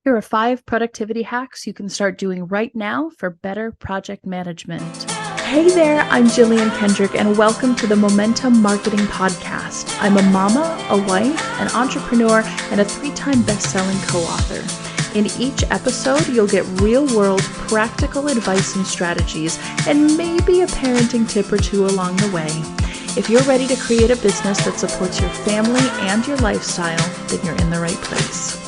Here are 5 productivity hacks you can start doing right now for better project management. Hey there, I'm Jillian Kendrick, and welcome to the Momentum Marketing Podcast. I'm a mama, a wife, an entrepreneur, and a 3-time best-selling co-author. In each episode, you'll get real-world practical advice and strategies, and maybe a parenting tip or two along the way. If you're ready to create a business that supports your family and your lifestyle, then you're in the right place.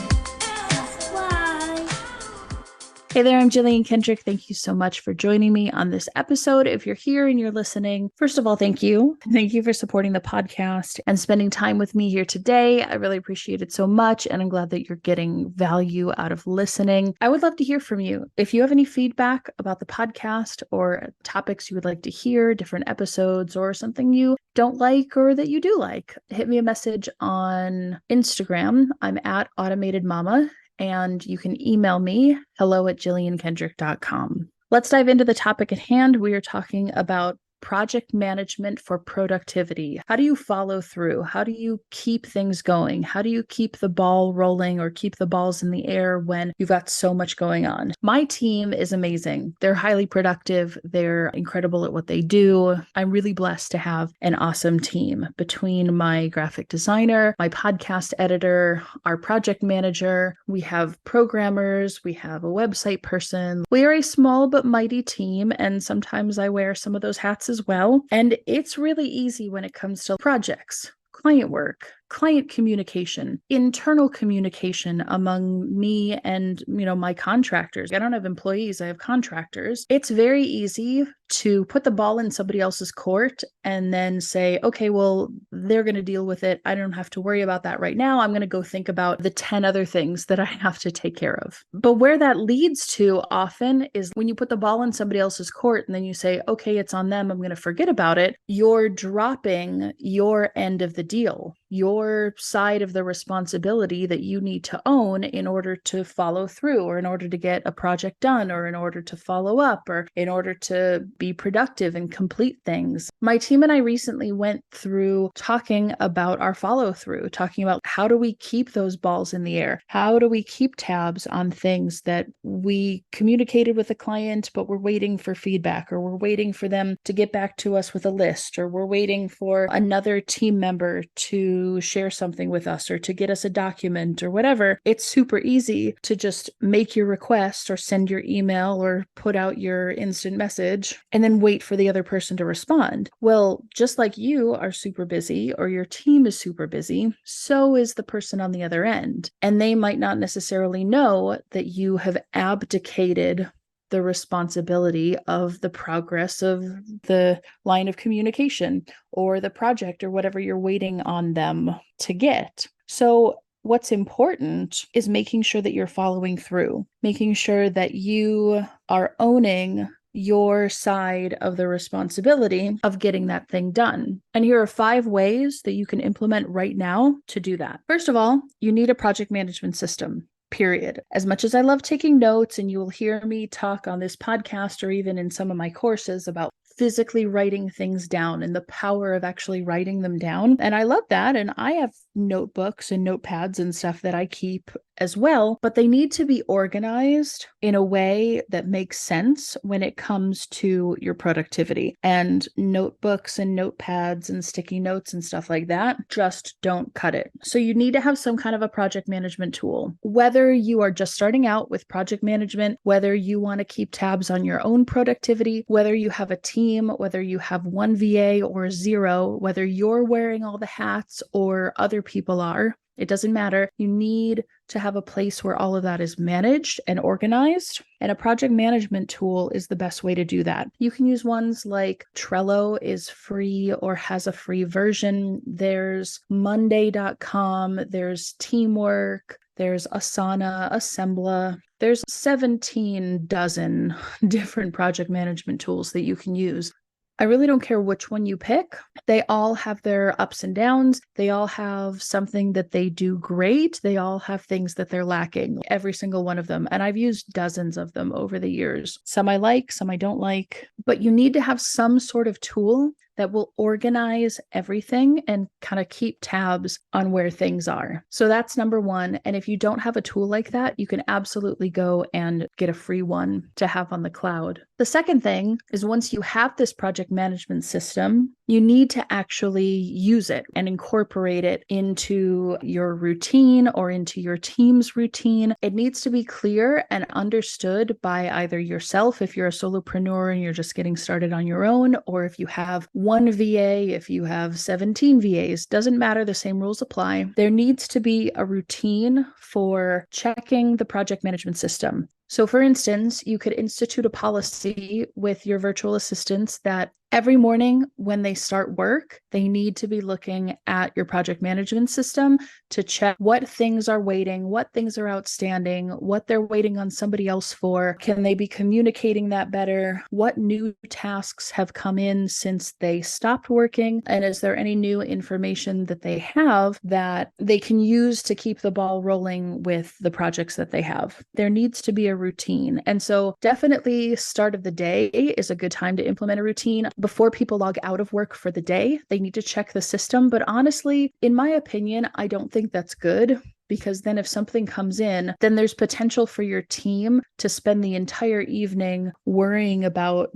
Hey there, I'm Jillian Kendrick. Thank you so much for joining me on this episode. If you're here and you're listening, first of all, thank you. Thank you for supporting the podcast and spending time with me here today. I really appreciate it so much, and I'm glad that you're getting value out of listening. I would love to hear from you. If you have any feedback about the podcast or topics you would like to hear, different episodes, or something you don't like or that you do like, hit me a message on Instagram. I'm at Automated Mama. And you can email me, hello@jilliankendrick.com. Let's dive into the topic at hand. We are talking about project management for productivity. How do you follow through? How do you keep things going? How do you keep the ball rolling or keep the balls in the air when you've got so much going on? My team is amazing. They're highly productive. They're incredible at what they do. I'm really blessed to have an awesome team between my graphic designer, my podcast editor, our project manager. We have programmers. We have a website person. We are a small but mighty team, and sometimes I wear some of those hats as well. And it's really easy when it comes to projects, client work, client communication, internal communication among me and, my contractors. I don't have employees, I have contractors. It's very easy to put the ball in somebody else's court and then say, okay, well, they're going to deal with it. I don't have to worry about that right now. I'm going to go think about the 10 other things that I have to take care of. But where that leads to often is when you put the ball in somebody else's court and then you say, okay, it's on them, I'm going to forget about it. You're dropping your end of the deal, your side of the responsibility that you need to own in order to follow through, or in order to get a project done, or in order to follow up, or in order to be productive and complete things. My team and I recently went through talking about our follow through, talking about how do we keep those balls in the air? How do we keep tabs on things that we communicated with the client, but we're waiting for feedback, or we're waiting for them to get back to us with a list, or we're waiting for another team member to share something with us or to get us a document or whatever. It's super easy to just make your request or send your email or put out your instant message and then wait for the other person to respond. Well, just like you are super busy or your team is super busy, so is the person on the other end. And they might not necessarily know that you have abdicated the responsibility of the progress of the line of communication or the project or whatever you're waiting on them to get. So what's important is making sure that you're following through, making sure that you are owning your side of the responsibility of getting that thing done. And here are 5 ways that you can implement right now to do that. First of all, you need a project management system. Period. As much as I love taking notes, and you will hear me talk on this podcast or even in some of my courses about physically writing things down and the power of actually writing them down. And I love that. And I have notebooks and notepads and stuff that I keep as well, but they need to be organized in a way that makes sense when it comes to your productivity. And notebooks and notepads and sticky notes and stuff like that just don't cut it. So you need to have some kind of a project management tool. Whether you are just starting out with project management, whether you want to keep tabs on your own productivity, whether you have a team, whether you have 1 VA or 0, whether you're wearing all the hats or other people are, it doesn't matter. You need to have a place where all of that is managed and organized. And a project management tool is the best way to do that. You can use ones like Trello is free or has a free version. There's Monday.com. There's Teamwork. There's Asana, Assembla. There's 17 dozen different project management tools that you can use. I really don't care which one you pick. They all have their ups and downs. They all have something that they do great. They all have things that they're lacking, every single one of them. And I've used dozens of them over the years. Some I like, some I don't like. But you need to have some sort of tool that will organize everything and kind of keep tabs on where things are. So that's number one. And if you don't have a tool like that, you can absolutely go and get a free one to have on the cloud. The second thing is once you have this project management system, you need to actually use it and incorporate it into your routine or into your team's routine. It needs to be clear and understood by either yourself, if you're a solopreneur and you're just getting started on your own, or if you have one VA, if you have 17 VAs, doesn't matter, the same rules apply. There needs to be a routine for checking the project management system. So for instance, you could institute a policy with your virtual assistants that every morning when they start work, they need to be looking at your project management system to check what things are waiting, what things are outstanding, what they're waiting on somebody else for. Can they be communicating that better? What new tasks have come in since they stopped working? And is there any new information that they have that they can use to keep the ball rolling with the projects that they have? There needs to be a routine. And so definitely start of the day is a good time to implement a routine. Before people log out of work for the day, they need to check the system. But honestly, in my opinion, I don't think that's good, because then if something comes in, then there's potential for your team to spend the entire evening worrying about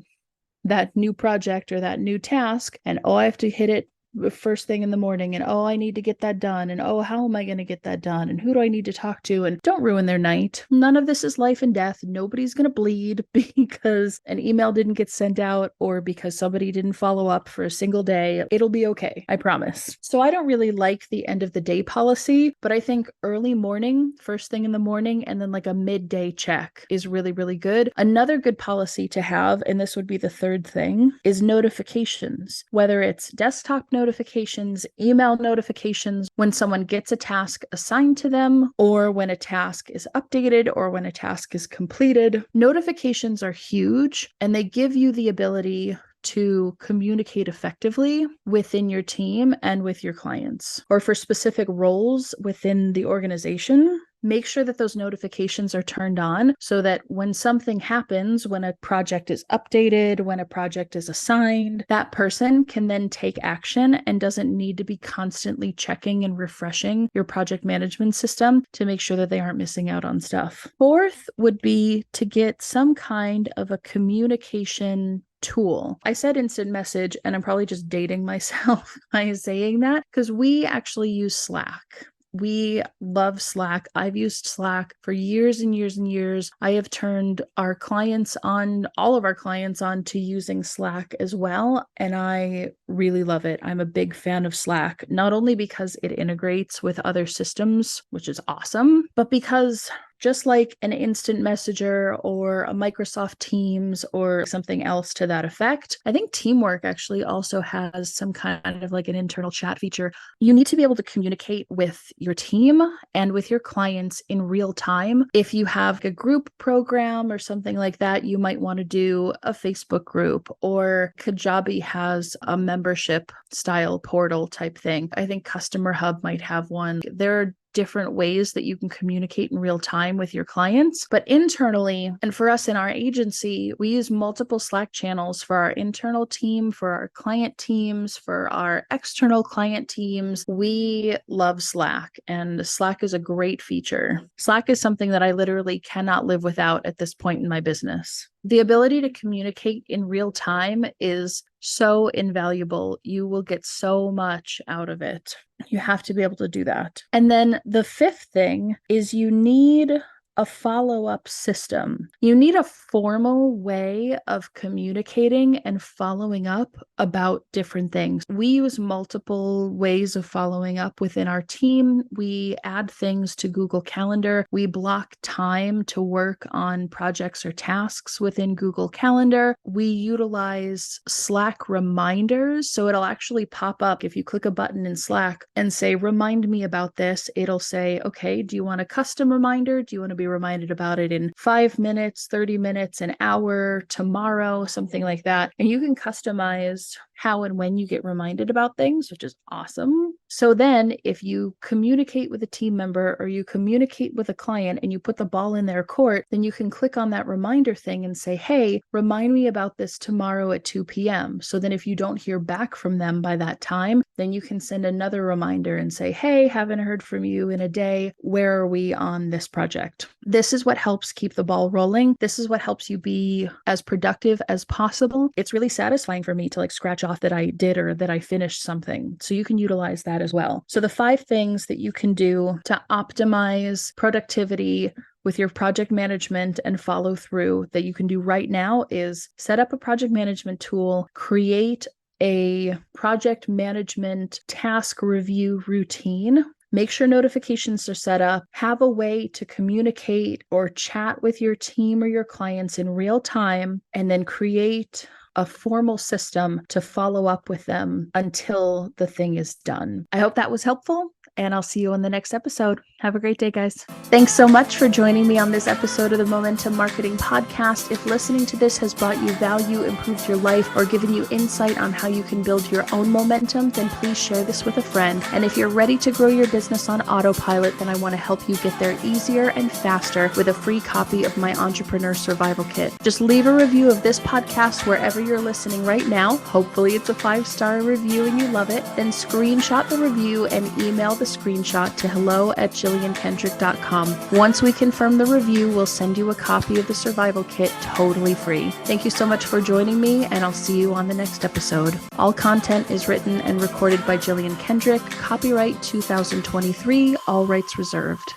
that new project or that new task. And, oh, I have to hit it first thing in the morning, and oh, I need to get that done, and oh, how am I going to get that done, and who do I need to talk to? And don't ruin their night. None of this is life and death. Nobody's going to bleed because an email didn't get sent out or because somebody didn't follow up for a single day. It'll be okay, I promise. So I don't really like the end of the day policy, but I think early morning, first thing in the morning, and then like a midday check is really, really good. Another good policy to have, and this would be the third thing, is notifications, whether it's desktop notifications, email notifications, when someone gets a task assigned to them, or when a task is updated, or when a task is completed. Notifications are huge, and they give you the ability to communicate effectively within your team and with your clients, or for specific roles within the organization. Make sure that those notifications are turned on so that when something happens, when a project is updated, when a project is assigned, that person can then take action and doesn't need to be constantly checking and refreshing your project management system to make sure that they aren't missing out on stuff. Fourth would be to get some kind of a communication tool. I said instant message, and I'm probably just dating myself by saying that, because we actually use Slack. We love Slack. I've used Slack for years and years and years. I have turned our clients on, all of our clients on to using Slack as well. And I really love it. I'm a big fan of Slack, not only because it integrates with other systems, which is awesome, but because just like an instant messenger or a Microsoft Teams or something else to that effect, I think Teamwork actually also has some kind of like an internal chat feature. You need to be able to communicate with your team and with your clients in real time. If you have a group program or something like that, you might want to do a Facebook group, or Kajabi has a membership style portal type thing. I think Customer Hub might have one. There are different ways that you can communicate in real time with your clients. But internally, and for us in our agency, we use multiple Slack channels for our internal team, for our client teams, for our external client teams. We love Slack, and Slack is a great feature. Slack is something that I literally cannot live without at this point in my business. The ability to communicate in real time is so invaluable. You will get so much out of it. You have to be able to do that. And then the fifth thing is you need a follow-up system. You need a formal way of communicating and following up about different things. We use multiple ways of following up within our team. We add things to Google Calendar. We block time to work on projects or tasks within Google Calendar. We utilize Slack reminders. So it'll actually pop up if you click a button in Slack and say, remind me about this. It'll say, okay, do you want a custom reminder? Do you want to be reminded about it in 5 minutes, 30 minutes, an hour, tomorrow, something like that? And you can customize how and when you get reminded about things, which is awesome. So then if you communicate with a team member or you communicate with a client and you put the ball in their court, then you can click on that reminder thing and say, hey, remind me about this tomorrow at 2 p.m. So then if you don't hear back from them by that time, then you can send another reminder and say, hey, haven't heard from you in a day. Where are we on this project? This is what helps keep the ball rolling. This is what helps you be as productive as possible. It's really satisfying for me to like scratch off that I did or that I finished something. So you can utilize that as well. So the 5 things that you can do to optimize productivity with your project management and follow through that you can do right now is set up a project management tool, create a project management task review routine. Make sure notifications are set up, have a way to communicate or chat with your team or your clients in real time, and then create a formal system to follow up with them until the thing is done. I hope that was helpful, and I'll see you in the next episode. Have a great day, guys. Thanks so much for joining me on this episode of the Momentum Marketing Podcast. If listening to this has brought you value, improved your life, or given you insight on how you can build your own momentum, then please share this with a friend. And if you're ready to grow your business on autopilot, then I want to help you get there easier and faster with a free copy of my Entrepreneur Survival Kit. Just leave a review of this podcast wherever you're listening right now. Hopefully it's a 5-star review and you love it. Then screenshot the review and email the screenshot to hello@JillianKendrick.com. Once we confirm the review, we'll send you a copy of the survival kit totally free. Thank you so much for joining me, and I'll see you on the next episode. All content is written and recorded by Jillian Kendrick. Copyright 2023, all rights reserved.